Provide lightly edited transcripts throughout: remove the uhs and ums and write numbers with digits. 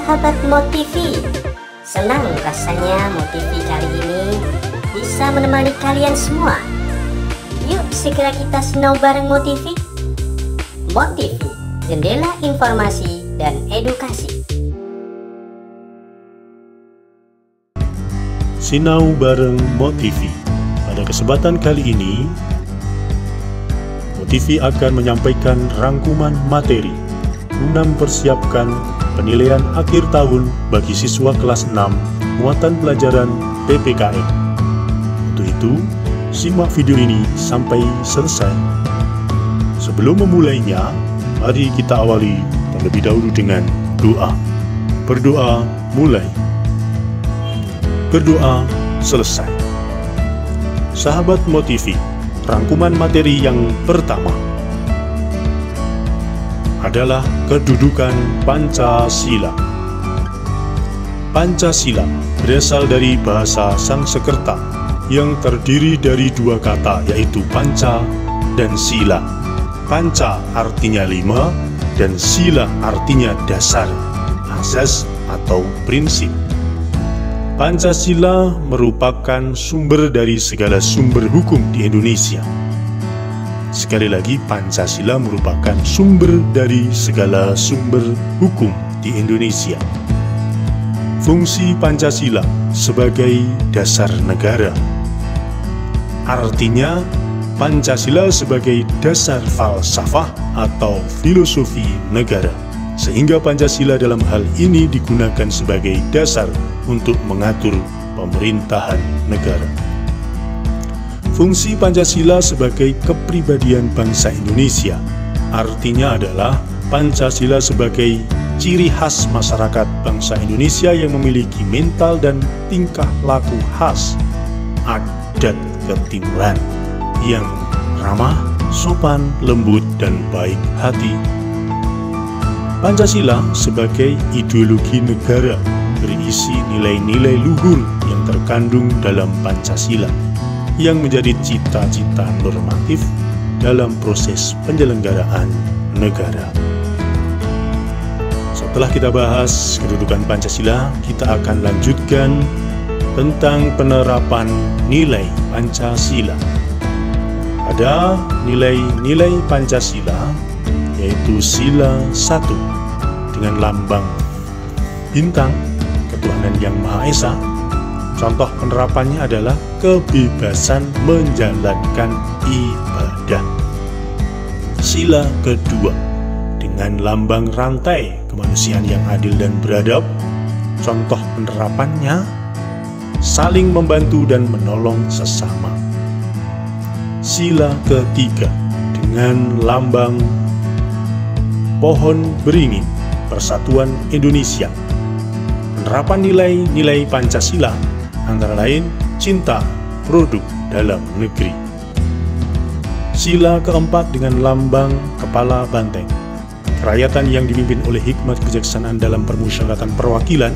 sahabat Motivi, senang rasanya Motivi kali ini bisa menemani kalian semua. Yuk segera kita sinau bareng Motivi. Motivi, jendela informasi dan edukasi. Sinau bareng Motivi. Pada kesempatan kali ini, Motivi akan menyampaikan rangkuman materi guna mempersiapkan penilaian akhir tahun bagi siswa kelas 6 muatan pelajaran PPKN. Untuk itu, simak video ini sampai selesai. Sebelum memulainya, mari kita awali terlebih dahulu dengan doa. Berdoa mulai. Berdoa selesai. Sahabat Motivi, rangkuman materi yang pertama adalah kedudukan Pancasila. Pancasila berasal dari bahasa Sanskerta yang terdiri dari dua kata, yaitu panca dan sila. Panca artinya 5 dan sila artinya dasar, asas atau prinsip. Pancasila merupakan sumber dari segala sumber hukum di Indonesia. Sekali lagi, Pancasila merupakan sumber dari segala sumber hukum di Indonesia. Fungsi Pancasila sebagai dasar negara. Artinya, Pancasila sebagai dasar falsafah atau filosofi negara. Sehingga Pancasila dalam hal ini digunakan sebagai dasar untuk mengatur pemerintahan negara. Fungsi Pancasila sebagai kepribadian bangsa Indonesia, artinya adalah Pancasila sebagai ciri khas masyarakat bangsa Indonesia yang memiliki mental dan tingkah laku khas, adat ketimuran yang ramah, sopan, lembut, dan baik hati. Pancasila sebagai ideologi negara berisi nilai-nilai luhur yang terkandung dalam Pancasila, yang menjadi cita-cita normatif dalam proses penyelenggaraan negara. Setelah kita bahas kedudukan Pancasila, kita akan lanjutkan tentang penerapan nilai Pancasila. Ada nilai-nilai Pancasila, yaitu sila 1 dengan lambang bintang ketuhanan yang Maha Esa. Contoh penerapannya adalah kebebasan menjalankan ibadah. Sila kedua dengan lambang rantai kemanusiaan yang adil dan beradab. Contoh penerapannya saling membantu dan menolong sesama. Sila ketiga dengan lambang pohon beringin Persatuan Indonesia. Penerapan nilai-nilai Pancasila antara lain cinta produk dalam negeri. Sila keempat dengan lambang kepala banteng, kerakyatan yang dipimpin oleh hikmat kebijaksanaan dalam permusyawaratan perwakilan.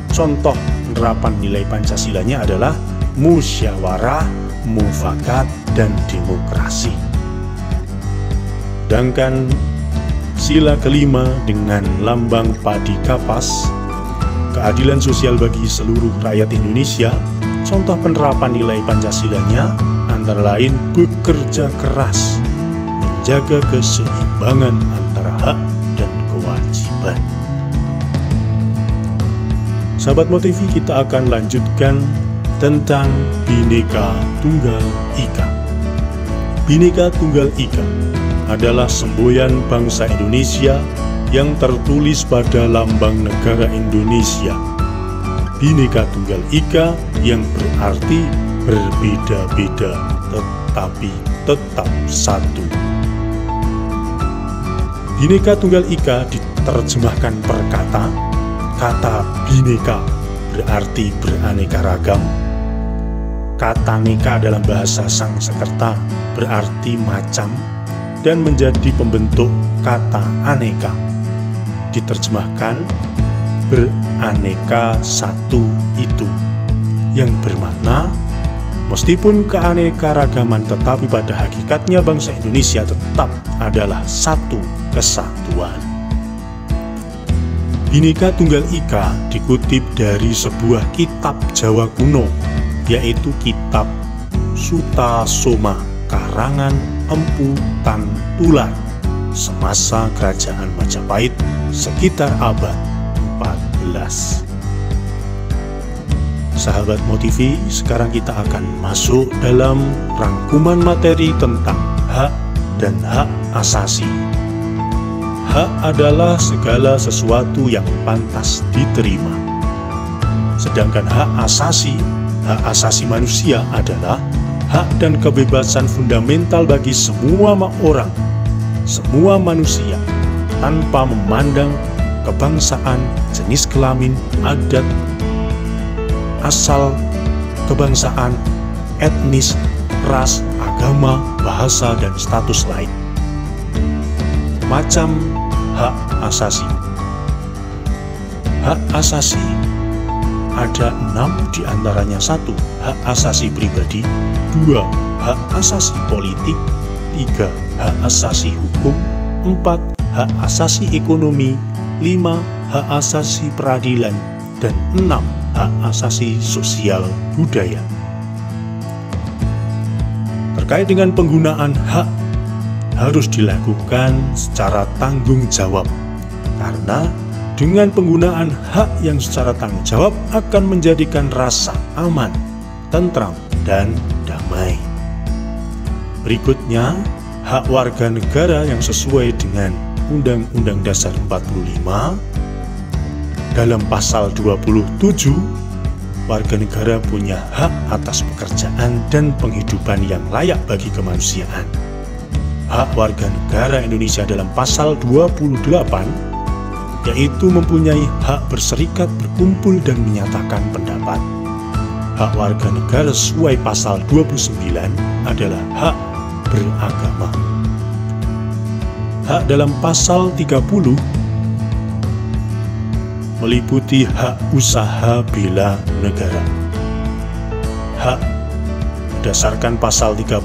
Contoh penerapan nilai Pancasilanya adalah musyawarah, mufakat, dan demokrasi. Sedangkan sila kelima dengan lambang padi kapas, keadilan sosial bagi seluruh rakyat Indonesia. Contoh penerapan nilai Pancasilanya antara lain bekerja keras, menjaga keseimbangan antara hak dan kewajiban. Sahabat Motivi, kita akan lanjutkan tentang Bhinneka Tunggal Ika. Bhinneka Tunggal Ika adalah semboyan bangsa Indonesia yang tertulis pada lambang negara Indonesia. Bhinneka Tunggal Ika yang berarti berbeda-beda tetapi tetap satu. Bhinneka Tunggal Ika diterjemahkan per kata. Kata Bhinneka berarti beraneka ragam. Kata neka dalam bahasa Sanskerta berarti macam dan menjadi pembentuk kata aneka. Diterjemahkan beraneka satu itu, yang bermakna meskipun keanekaragaman tetapi pada hakikatnya bangsa Indonesia tetap adalah satu kesatuan. Bhinneka Tunggal Ika dikutip dari sebuah kitab Jawa kuno, yaitu kitab Sutasoma karangan Empu Tantular semasa Kerajaan Majapahit sekitar abad 14. Sahabat Motivi, sekarang kita akan masuk dalam rangkuman materi tentang hak dan hak asasi. Hak adalah segala sesuatu yang pantas diterima. Sedangkan hak asasi manusia adalah hak dan kebebasan fundamental bagi semua orang, semua manusia, tanpa memandang kebangsaan, jenis kelamin, adat, asal kebangsaan, etnis, ras, agama, bahasa, dan status lain. Macam hak asasi. Hak asasi ada 6 diantaranya. 1. Hak asasi pribadi. 2. Hak asasi politik. 3. Hak asasi hukum. 4. Hak asasi ekonomi. 5. Hak asasi peradilan. Dan 6. Hak asasi sosial budaya. Terkait dengan penggunaan hak, harus dilakukan secara tanggung jawab, karena dengan penggunaan hak yang secara tanggung jawab akan menjadikan rasa aman, tentram, dan damai. Berikutnya, hak warga negara yang sesuai dengan Undang-Undang Dasar 45. Dalam pasal 27, warga negara punya hak atas pekerjaan dan penghidupan yang layak bagi kemanusiaan. Hak warga negara Indonesia dalam pasal 28 yaitu mempunyai hak berserikat, berkumpul, dan menyatakan pendapat. Hak warga negara sesuai pasal 29 adalah hak beragama. Hak dalam pasal 30 meliputi hak usaha bela negara. Hak berdasarkan pasal 31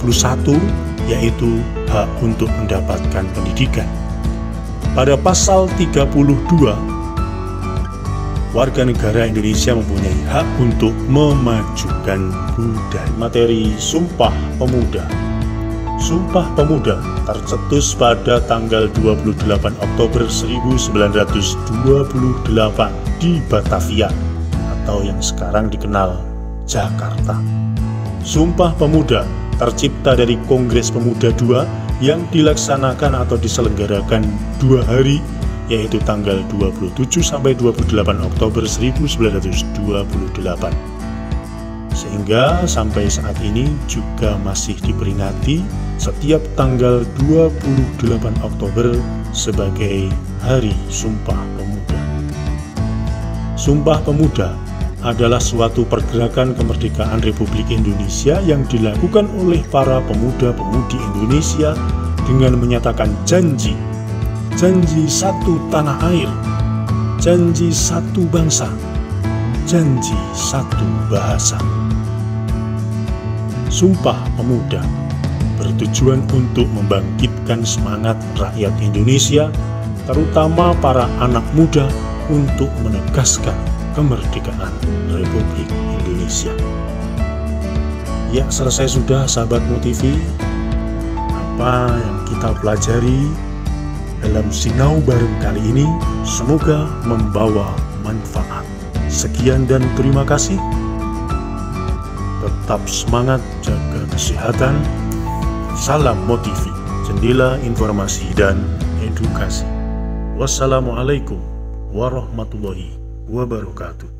yaitu hak untuk mendapatkan pendidikan. Pada pasal 32, warga negara Indonesia mempunyai hak untuk memajukan budaya. Materi Sumpah Pemuda. Sumpah Pemuda tercetus pada tanggal 28 Oktober 1928 di Batavia atau yang sekarang dikenal Jakarta. Sumpah Pemuda tercipta dari Kongres Pemuda II yang dilaksanakan atau diselenggarakan 2 hari, yaitu tanggal 27 sampai 28 Oktober 1928. Sehingga sampai saat ini juga masih diperingati setiap tanggal 28 Oktober sebagai Hari Sumpah Pemuda. Sumpah Pemuda adalah suatu pergerakan kemerdekaan Republik Indonesia yang dilakukan oleh para pemuda-pemudi Indonesia dengan menyatakan janji satu tanah air, janji satu bangsa, janji satu bahasa. Sumpah Pemuda bertujuan untuk membangkitkan semangat rakyat Indonesia, terutama para anak muda, untuk menegaskan kemerdekaan Republik Indonesia. Ya, selesai sudah sahabat Motivi. Apa yang kita pelajari dalam Sinau Bareng kali ini semoga membawa manfaat. Sekian dan terima kasih. Tetap semangat, jaga kesehatan. Salam Motivi, jendela informasi dan edukasi. Wassalamualaikum warahmatullahi wabarakatuh.